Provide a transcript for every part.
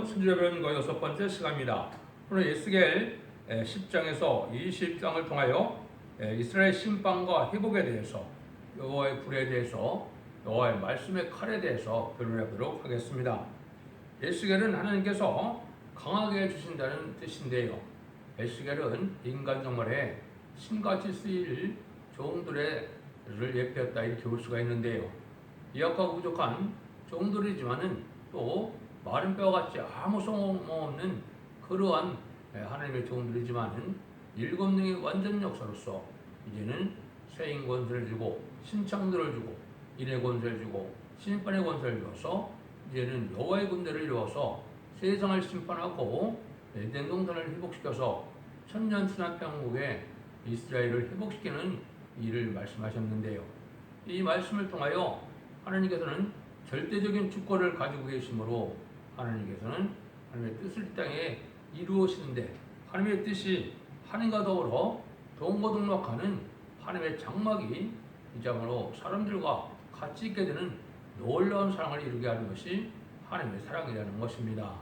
순주의 변과 6번째 시간입니다. 오늘 에스겔 10장에서 20장을 통하여 이스라엘 심판과 회복에 대해서, 여호와의 불에 대해서, 여호와의 말씀의 칼에 대해서 변론해 보도록 하겠습니다. 에스겔은 하나님께서 강하게 해주신다는 뜻인데요. 에스겔은 인간 정말에 신같이 쓰일 종들을 예표했다, 이렇게 볼 수가 있는데요. 미약하고 부족한 종들이지만은 또 마른 뼈와 같이 아무 소용없는 그러한 하나님의 종들이지만은 일곱 능의 완전 역사로서 이제는 세인 권세를 주고 신창들을 주고 인의 권세를 주고 심판의 권세를 주어서 이제는 여호와의 군대를 이루어서 세상을 심판하고 에덴 동산을 회복시켜서 천년 수납평국에 이스라엘을 회복시키는 일을 말씀하셨는데요. 이 말씀을 통하여 하나님께서는 절대적인 주권을 가지고 계시므로 하나님께서는 하나님의 뜻을 이 땅에 이루시는데, 하나님의 뜻이 하나님과 더불어 동거동락하는 하나님의 장막이 이 장으로 사람들과 같이 있게 되는 놀라운 사랑을 이루게 하는 것이 하나님의 사랑이라는 것입니다.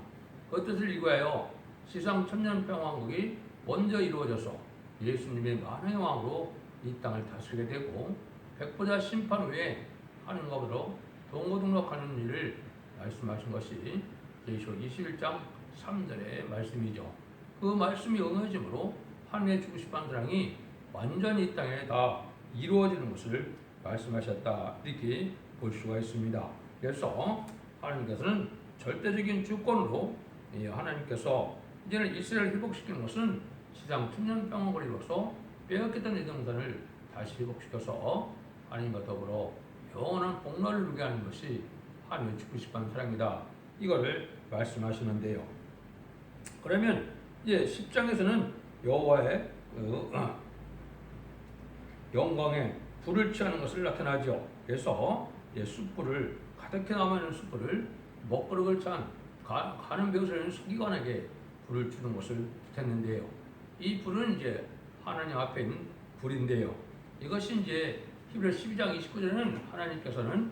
그 뜻을 이루하여 지상 천년평왕국이 먼저 이루어져서 예수님의 만왕의 왕으로 이 땅을 다스리게 되고, 백보자 심판 후에 하나님과 더불어 동거동락하는 일을 말씀하신 것이 계시록 21장 3절의 말씀이죠. 그 말씀이 응해짐으로 하나님의 주시판 사랑이 완전히 이 땅에 다 이루어지는 것을 말씀하셨다, 이렇게 볼 수가 있습니다. 그래서 하나님께서는 절대적인 주권으로 하나님께서 이제는 이스라엘을 회복시키는 것은 시장 천년평안을 이루어서 빼앗겼던 에덴동산을 다시 회복시켜서 하나님과 더불어 영원한 복락을 누리게 하는 것이 하나님의 주시판 사랑이다, 이거를 말씀하시는데요. 그러면 이제 10장에서는 여호와의 영광에 불을 취하는 것을 나타나죠. 그래서 숯불을 가득히 남아있는 숯불을 먹그릇을 찬 가는 배우스라는 서기관에게 불을 주는 것을 뜻했는데요. 이 불은 이제 하나님 앞에 있는 불인데요. 이것이 이제 히브리 12장 29절에는 하나님께서는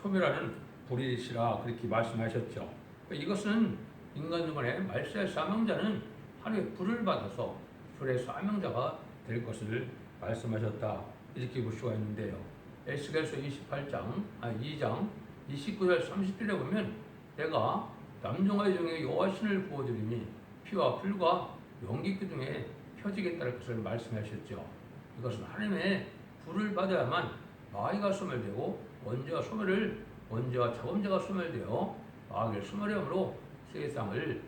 소멸하는 불이시라, 그렇게 말씀하셨죠. 이것은 인간 중간에 말세의 사명자는 하나님의 불을 받아서 불의 사명자가 될 것을 말씀하셨다, 이렇게 볼 수가 있는데요. 에스겔서 2장 29절 30절에 보면 내가 남종과 여종의 여호와 신을 부어드리니 피와 불과 연기 기둥에 펴지겠다는 것을 말씀하셨죠. 이것은 하나님의 불을 받아야만 마귀가 소멸되고 원죄와 자범죄가 소멸되어 마귀를 소멸함으로 세상을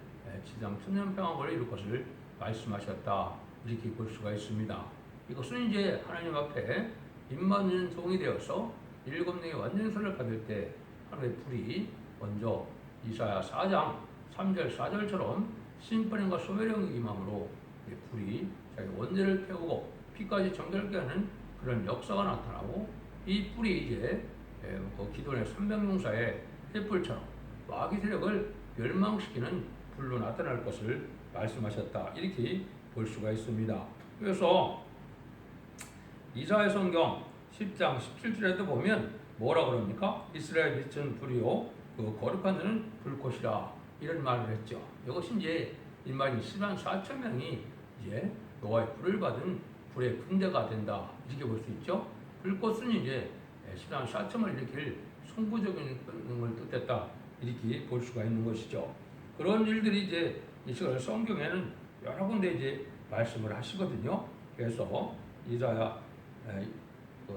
지상 천년평안을 이룰 것을 말씀하셨다, 이렇게 볼 수가 있습니다. 이것은 이제 하나님 앞에 입맞는 종이 되어서 일곱 능의 완전선을 받을 때 하나님의 불이 먼저 이사야 4장 3절 4절처럼 심판과 소멸형이 임함으로 불이 자기 원죄를 태우고 피까지 정결케 하는 그런 역사가 나타나고, 이 불이 이제 기도의 300용사의 횃불처럼 마귀 세력을 멸망시키는 불로 나타날 것을 말씀하셨다, 이렇게 볼 수가 있습니다. 그래서 이사야 성경 10장 17절에도 보면 뭐라 그럽니까? 이스라엘 빛은 불이요 그 거룩한 자는 불꽃이라, 이런 말을 했죠. 이것이 이제 일반인 10만 4천 명이 이제 여호와의 불을 받은 불의 군대가 된다, 이렇게 볼 수 있죠. 불꽃은 이제 10만 4천을 일으킬 송구적인 걸 뜻했다, 이렇게 볼 수가 있는 것이죠. 그런 일들이 이제 이 시간 성경에는 여러 군데 이제 말씀을 하시거든요. 그래서 이사야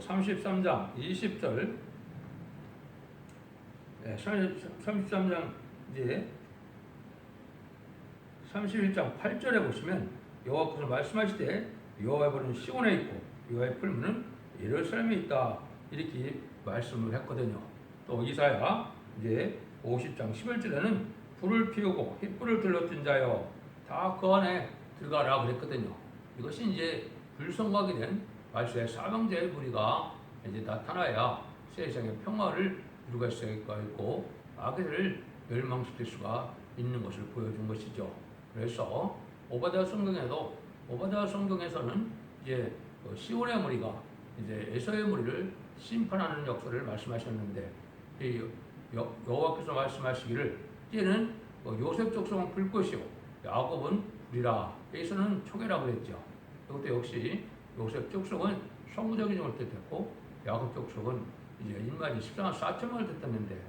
33장 20절, 33장 이제 31장 8절에 보시면 여호와께서 말씀하시되 여호와의 불은 시온에 있고 여호와의 풀무는 예루살렘에 있다, 이렇게 말씀을 했거든요. 또 이사야 이제 50장 11절에는 불을 피우고 횃불을 들러뜬 자여 다 그 안에 들어가라 그랬거든요. 이것이 이제 불성각이 된 말세의 사명자의 무리가 이제 나타나야 세상의 평화를 이루갈 수가 있고 마귀를 멸망시킬 수가 있는 것을 보여준 것이죠. 그래서 오바댜 성경에서는 이제 시온의 무리가 이제 에서의 무리를 심판하는 역사를 말씀하셨는데, 여호와께서 말씀하시기를 이제는 요셉 족속은 불 것이요 야곱은 불이라. 여기서는 초계라고 그랬죠. 이것도 역시 요셉 족속은 성부적인 걸 뜻했고 야곱 족속은 이제 인마지 14만 4천만을 뜻했는데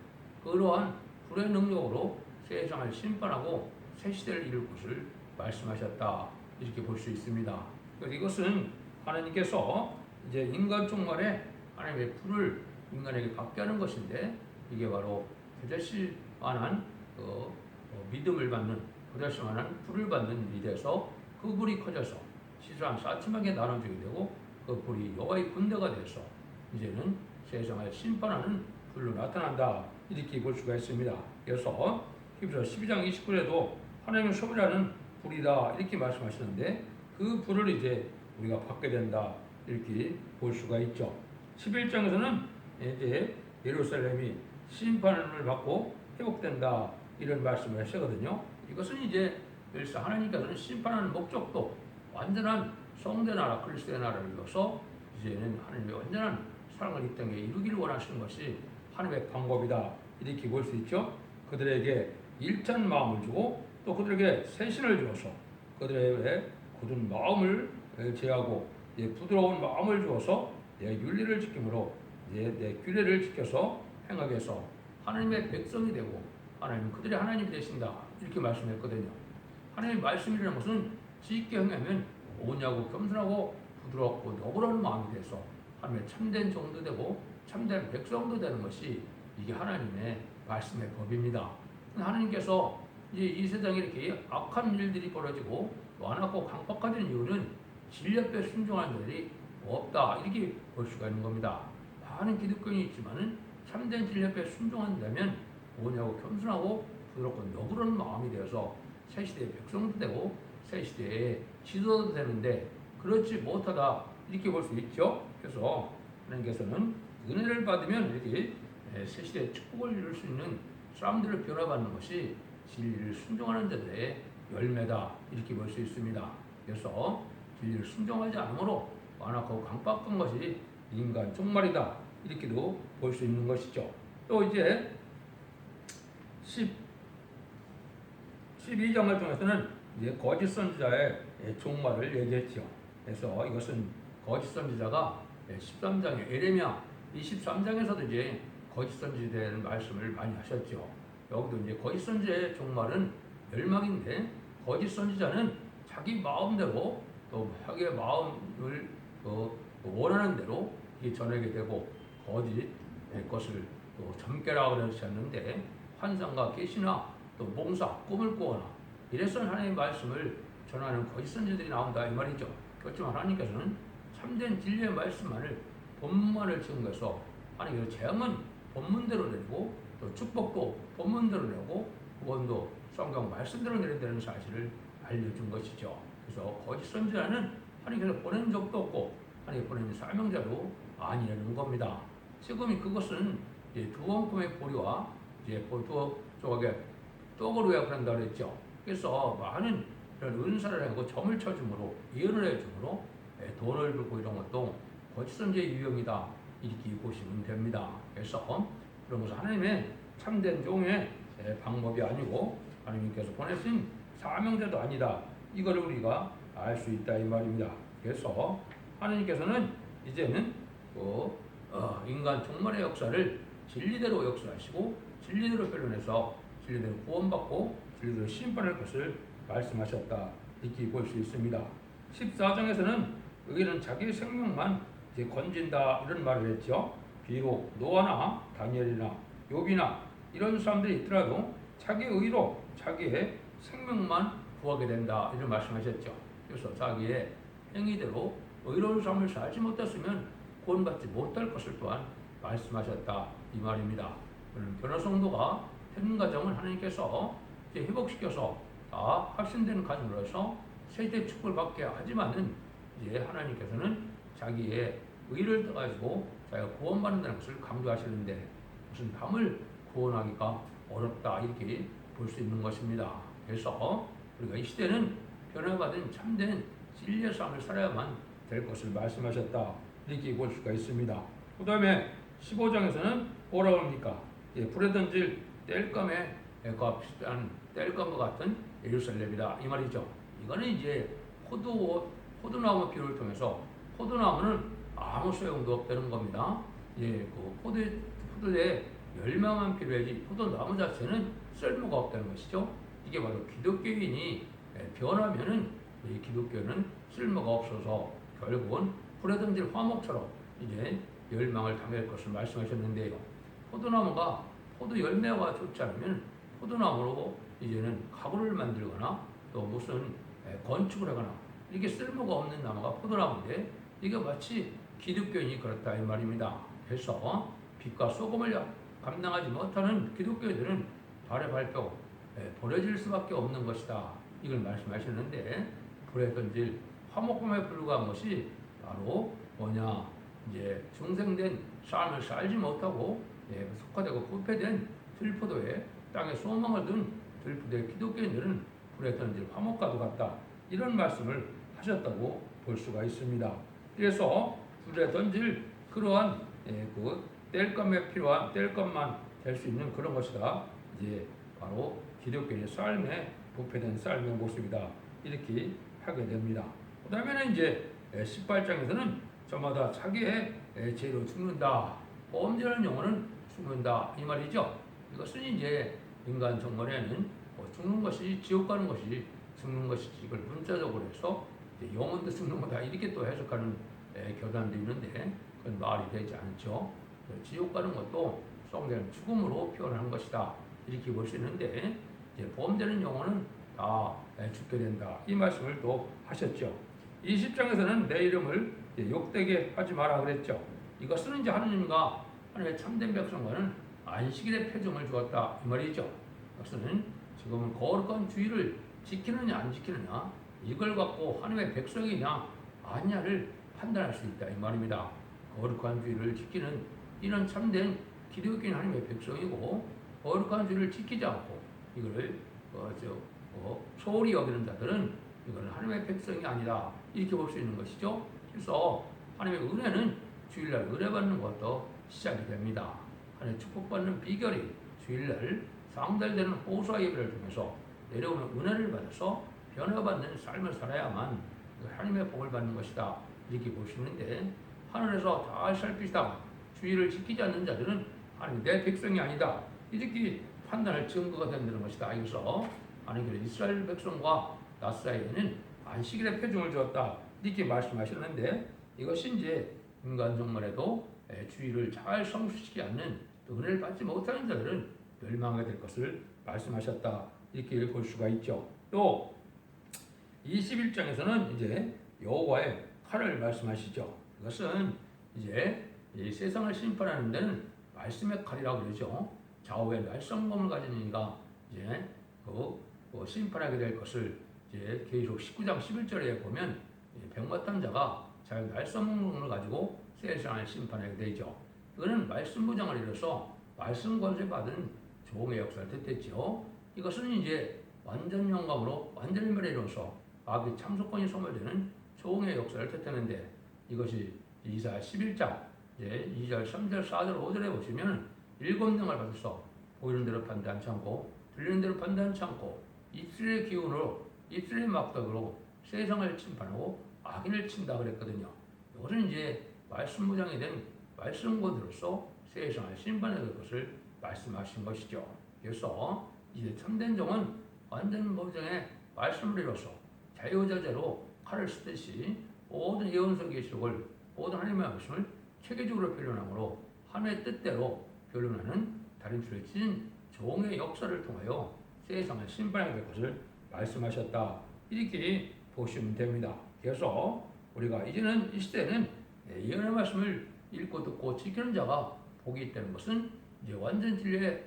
그러한 불의 능력으로 세상을 심판하고 새 시대를 이룰 것을 말씀하셨다. 이렇게 볼 수 있습니다. 그래서 이것은 하나님께서 이제 인간 종말에 하나님의 불을 인간에게 받게 하는 것인데 이게 바로 겨자씨 만한 믿음을 받는 겨자씨 만한 불을 받는 일이 돼서 그 불이 커져서 시스랑 4천만에 나눠지게 되고 그 불이 여호와의 군대가 돼서 이제는 세상을 심판하는 불로 나타난다. 이렇게 볼 수가 있습니다. 그래서 히브리서 12장 29절에도 하나님의 소비라는 불이다 이렇게 말씀하시는데 그 불을 이제 우리가 받게 된다 이렇게 볼 수가 있죠. 11장에서는 이제 예루살렘이 심판을 받고 회복된다 이런 말씀을 하시거든요. 이것은 이제 일사 하나님께서는 심판하는 목적도 완전한 성대 나라 그리스도의 나라를 위해서 이제는 하나님의 완전한 사랑을 이 땅에 이루기를 원하시는 것이 하나님의 방법이다 이렇게 볼 수 있죠. 그들에게 일찬 마음을 주고 또 그들에게 새신을 주어서 그들에게 굳은 마음을 제하고 부드러운 마음을 주어서 내 윤리를 지킴으로 내 규례를 지켜서 행하게 해서 하나님의 백성이 되고 하나님 그들의 하나님이 되신다 이렇게 말씀했거든요. 하나님의 말씀이라는 것은 지식게 행하면 오냐고 겸손하고 부드럽고 너그러운 마음이 돼서 하나님의 참된 종도 되고 참된 백성도 되는 것이 이게 하나님의 말씀의 법입니다. 하나님께서 이제 이 세상에 이렇게 악한 일들이 벌어지고 완악하고 강박화된 이유는 진리 앞에 순종하는 자들이 없다 이렇게 볼 수가 있는 겁니다. 많은 기독교인이 있지만은 참된 진리 앞에 순종한다면 뭐냐고 겸손하고 부드럽고 너그러운 마음이 되어서 새 시대의 백성도 되고 새 시대의 지도도 되는데 그렇지 못하다 이렇게 볼 수 있죠. 그래서 하나님께서는 은혜를 받으면 이렇게 새 시대의 축복을 이룰 수 있는 사람들을 변화받는 것이 진리를 순종하는 자들의 열매다 이렇게 볼 수 있습니다. 그래서 진리를 순종하지 않으므로 완악하고 강박한 것이 인간 종말이다 이렇게도 볼 수 있는 것이죠. 또 이제 12장을 통해서는 이제 거짓 선지자의 종말을 얘기했죠. 그래서 이것은 거짓 선지자가 13장에 에레미야 23장에서도 이제 거짓 선지자에 대한 말씀을 많이 하셨죠. 여기도 이제 거짓 선지자의 종말은 멸망인데 거짓 선지자는 자기 마음대로 또 자기의 마음을 원하는 대로 이게 전하게 되고 거짓 것을 또 점괘라 그러셨는데 환상과 계시나 또 몽사 꿈을 꾸거나 이래서 하나님의 말씀을 전하는 거짓 선지자들이 나온다 이 말이죠. 그렇지만 하나님께서는 참된 진리의 말씀만을 본문만을 증거해서 하나님께서 재앙은 본문대로 내리고 또 축복도 본문대로 내고 구원도 성경 말씀대로 내린다는 사실을 알려준 것이죠. 그래서 거짓 선지자는 하나님께서 보낸 적도 없고 하나님 보낸 사명자도 아니라는 겁니다. 지금이 그것은 이제 두원금의 보리와 이제 두 조각의 떡으로 약한다 그랬죠. 그래서 많은 이런 은사를 하고 점을 쳐줌으로 예언을 해줌으로 돈을 벌고 이런 것도 거짓 선지의 유형이다 이렇게 보시면 됩니다. 그래서 그런 것은 하나님의 참된 종의 방법이 아니고 하나님께서 보내신 사명자도 아니다. 이거를 우리가 알 수 있다 이 말입니다. 그래서 하나님께서는 이제는 인간 종말의 역사를 진리대로 역사하시고 진리대로 변론해서 진리대로 구원받고 진리대로 심판할 것을 말씀하셨다 이렇게 볼 수 있습니다. 14장에서는 여기는 자기 생명만 이제 건진다 이런 말을 했죠. 비록 노아나 다니엘이나 욥이나 이런 사람들이 있더라도 자기 의로 자기의 생명만 구하게 된다 이런 말씀하셨죠. 그래서 자기의 행위대로 의로운 삶을 살지 못했으면 구원받지 못할 것을 또한 말씀하셨다 이 말입니다. 변화 성도가 되는 과정을 하나님께서 이제 회복시켜서 다 확신된 가정으로서 세대 축복을 받게 하지만은 이제 하나님께서는 자기의 의를 떠가지고 자기가 구원받는다는 것을 강조하시는데 무슨 남을 구원하기가 어렵다 이렇게 볼 수 있는 것입니다. 그래서 우리가 이 시대는 변화받은 참된 진리의 삶을 살아야만 될 것을 말씀하셨다 이렇게 볼 수가 있습니다. 그 다음에 15장에서는 뭐라고 합니까? 불에 던질 땔감에 비슷한 뗄 것과 같은 예루살렘이다 이 말이죠. 이거는 이제 포도나무 비유를 통해서 포도나무는 아무 소용도 없다는 겁니다. 예, 그 포도에 열매만 필요하지 포도나무 자체는 쓸모가 없다는 것이죠. 이게 바로 기독교인이 변하면은 이 기독교는 쓸모가 없어서 결국은 불에 던질 화목처럼 이제 멸망을 당할 것을 말씀하셨는데요. 포도나무가 포도 열매가 좋지 않으면 포도나무로 이제는 가구를 만들거나 또 무슨 건축을 하거나 이게 쓸모가 없는 나무가 포도나무인데 이게 마치 기독교인이 그렇다 이 말입니다. 그래서 빛과 소금을 감당하지 못하는 기독교인들은 발에 밟혀 버려질 수밖에 없는 것이다. 이걸 말씀하셨는데 불에 던질 화목함에 불과한 것이 바로 뭐냐 이제 중생된 삶을 살지 못하고 속화되고 부패된 들포도에 땅에 소망을 둔 들포도의 기독교인들은 불에 던질 화목과도 같다. 이런 말씀을 하셨다고 볼 수가 있습니다. 그래서 불에 던질 그러한 뗄 것에 필요한 뗄 것만 될 수 있는 그런 것이다. 이제 바로 기독교의 삶에 부패된 삶의 모습이다. 이렇게 하게 됩니다. 그 다음에는 이제 18장에서는 저마다 자기의 죄로 죽는다. 범죄하는 영혼은 죽는다. 이 말이죠. 이것은 이제 인간 정말에는 죽는 것이 지옥 가는 것이 죽는 것이지 이걸 문자적으로 해서 영혼도 죽는 거다. 이렇게 또 해석하는 교단도 있는데 그건 말이 되지 않죠. 지옥 가는 것도 성경은 죽음으로 표현하는 것이다. 이렇게 볼 수 있는데 이제 범죄는 영혼은 다 죽게 된다. 이 말씀을 또 하셨죠. 20장에서는 내 이름을 욕되게 하지 마라 그랬죠. 이것은 이제 하느님과 하나님의 참된 백성과는 안식일의 표정을 주었다 이 말이죠. 이것은 지금은 거룩한 주의를 지키느냐 안 지키느냐 이걸 갖고 하나님의 백성이냐 아니냐를 판단할 수 있다 이 말입니다. 거룩한 주의를 지키는 이는 참된 기독교인 하나님의 백성이고 거룩한 주의를 지키지 않고 이거를 소홀히 여기는 자들은 이거는 하나님의 백성이 아니다 이렇게 볼 수 있는 것이죠. 그래서 하나님의 은혜는 주일날 은혜 받는 것도 시작이 됩니다. 하나님의 축복받는 비결이 주일날 상달되는 호소와 예배를 통해서 내려오는 은혜를 받아서 변화받는 삶을 살아야만 하나님의 복을 받는 것이다 이렇게 보시는데 하늘에서 다 살피시다가 주의를 지키지 않는 자들은 하나님 내 백성이 아니다 이렇게 판단할 증거가 된다는 것이다. 그래서 하나님께서 이스라엘 백성과 나 사이에는 안식일의 표징을 주었다 이렇게 말씀하셨는데 이것이 이제 인간 정말에도 주의를 잘 성수시키지 않는 또 은혜를 받지 못하는 자들은 멸망하게 될 것을 말씀하셨다 이렇게 볼 수가 있죠. 또 21장에서는 이제 여호와의 칼을 말씀하시죠. 이것은 이제 이 세상을 심판하는 데는 말씀의 칼이라고 그러죠. 좌우의 날성검을 가진 이가 이제 심판하게 될 것을 이제 계시록 19장 11절에 보면 병마탄 자가 자기 날성검을 가지고 세상을 심판하게 되죠. 이거는 말씀 무장을 이뤄서 말씀 권세 받은 종의 역사를 뜻했죠. 이것은 이제 완전 영감으로 완전 일멸에 이뤄서 악의 참소권이 소멸되는 종의 역사를 뜻하는데 이것이 이사야 11장 2절, 3절, 4절, 5절에 보시면 일곱 능을 받아서 보이는 대로 판단치 않고 들리는 대로 판단치 않고 입술의 기운으로 입술의 막덕으로 세상을 침판하고 악인을 친다 그랬거든요. 이것은 이제 말씀 무장이 된 말씀권으로서 세상을 심판해야 될 것을 말씀하신 것이죠. 그래서 이제 참된 종은 완전 무장의 말씀을 이뤄서 자유자재로 칼을 쓰듯이 모든 예언서 계시록을 모든 하나님의 말씀을 체계적으로 변론함으로 하나님의 뜻대로 변론하는 다른 줄을 찢은 종의 역사를 통하여 세상을 심판하게 될 것을 말씀하셨다. 이렇게 보시면 됩니다. 그래서 우리가 이제는 이 시대는 예언의 말씀을 읽고 듣고 지키는 자가 복이 있다는 것은 이제 완전 진리의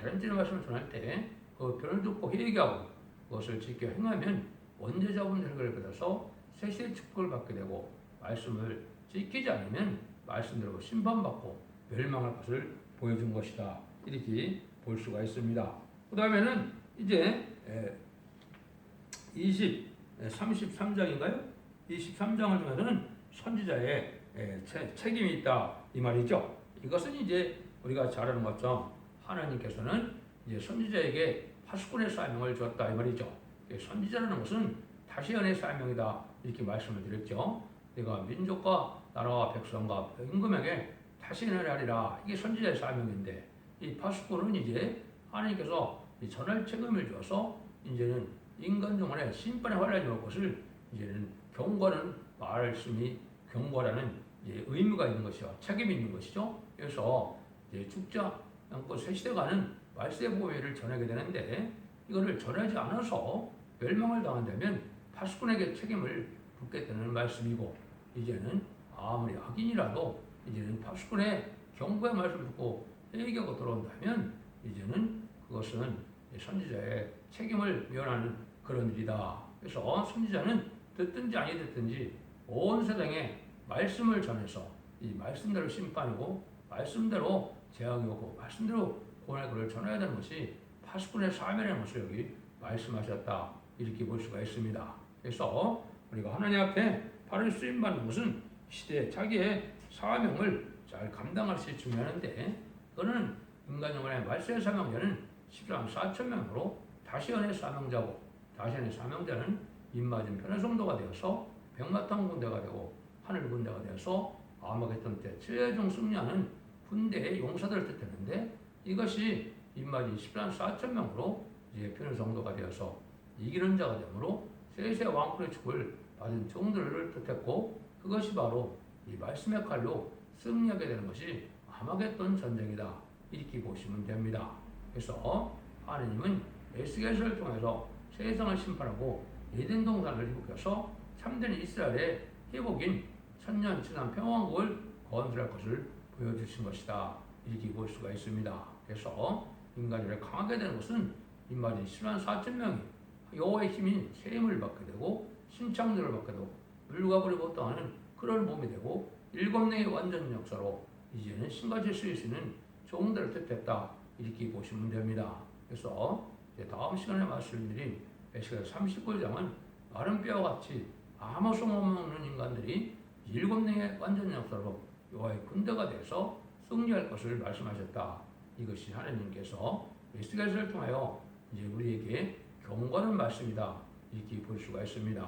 다른 진리의 말씀을 전할 때 그 변을 듣고 회개하고 그것을 지켜 행하면 원죄자분 혈과를 받아서 세세의 축복을 받게 되고 말씀을 지키지 않으면 말씀대로 심판받고 멸망할 것을 보여준 것이다. 이렇게 볼 수가 있습니다. 그 다음에는 이제 33장인가요? 23장을 통해서는 선지자의 책임이 있다 이 말이죠. 이것은 이제 우리가 잘 아는 것처럼 하나님께서는 이제 선지자에게 파수꾼의 사명을 주었다 이 말이죠. 선지자라는 것은 다시언의 사명이다 이렇게 말씀을 드렸죠. 내가 민족과 나라와 백성과 임금에게 다시언을 하리라. 이게 선지자의 사명인데 이 파수꾼은 이제 하나님께서 전할 책임을 주어서 이제는 인간 영혼의 심판의 환란이 올 것을 이제는 경고하는 말씀이 경고라는 의무가 있는 것이요 책임이 있는 것이죠. 그래서 이제 죽자 않고 새 시대가는 말세의 보배를 전하게 되는데 이거를 전하지 않아서 멸망을 당한다면 파수꾼에게 책임을 묻게 되는 말씀이고 이제는 아무리 악인이라도 이제는 파수꾼의 경고의 말씀을 듣고 회개하고 돌아온다면 이제는 그것은 선지자의 책임을 면하는 그런 일이다. 그래서 선지자는 듣든지 아니 듣든지 온 세상에 말씀을 전해서 이 말씀대로 심판이고 말씀대로 재앙이 오고 말씀대로 구원의 글을 전해야 되는 것이 파수꾼의 사명이라는 것을 여기 말씀하셨다 이렇게 볼 수가 있습니다. 그래서 우리가 하나님 앞에 바른 쓰임받는 것은 시대에 자기의 사명을 잘 감당할 수 있게 중요한데 그거는 인간 영혼의 말세의 사명자는 14만 4천 명으로 다시언의 사명자고 다시언의 사명자는 입맞은 편의 성도가 되어서 백마탄 군대가 되고 하늘 군대가 되어서 아마겟돈 때 최종 승리하는 군대의 용사들을 뜻했는데 이것이 입맞은 14만 4천 명으로 이제 편의 성도가 되어서 이기는 자가 되므로 세세 왕권의 축을 받은 종들을 뜻했고 그것이 바로 이 말씀의 칼로 승리하게 되는 것이 아마겟돈 전쟁이다 이렇게 보시면 됩니다. 그래서 하느님은 에스겔서를 통해서 세상을 심판하고 에덴 동산을 회복해서 참된 이스라엘의 회복인 천년 지난 평화국을 건설할 것을 보여주신 것이다 이렇게 볼 수가 있습니다. 그래서 인간이 강하게 되는 것은 인간이 10만 4천 명이 여호와의 힘인 새 힘을 받게 되고 신창조를 받게 되고 물과 불이 보통하는 그런 몸이 되고 일곱 뇌의 완전 역사로 이제는 신같이 쓰일 수 있는 종들을 뜻했다 이렇게 보시면 됩니다. 그래서 다음 시간에 말씀드린 에스겔 39장은 마른 뼈와 같이 아무 소용없는 인간들이 일곱 뇌의 완전 역사로 여호와의 군대가 돼서 승리할 것을 말씀하셨다. 이것이 하나님께서 에스겔서를 통하여 이제 우리에게 경고하는 말씀이다 이렇게 볼 수가 있습니다.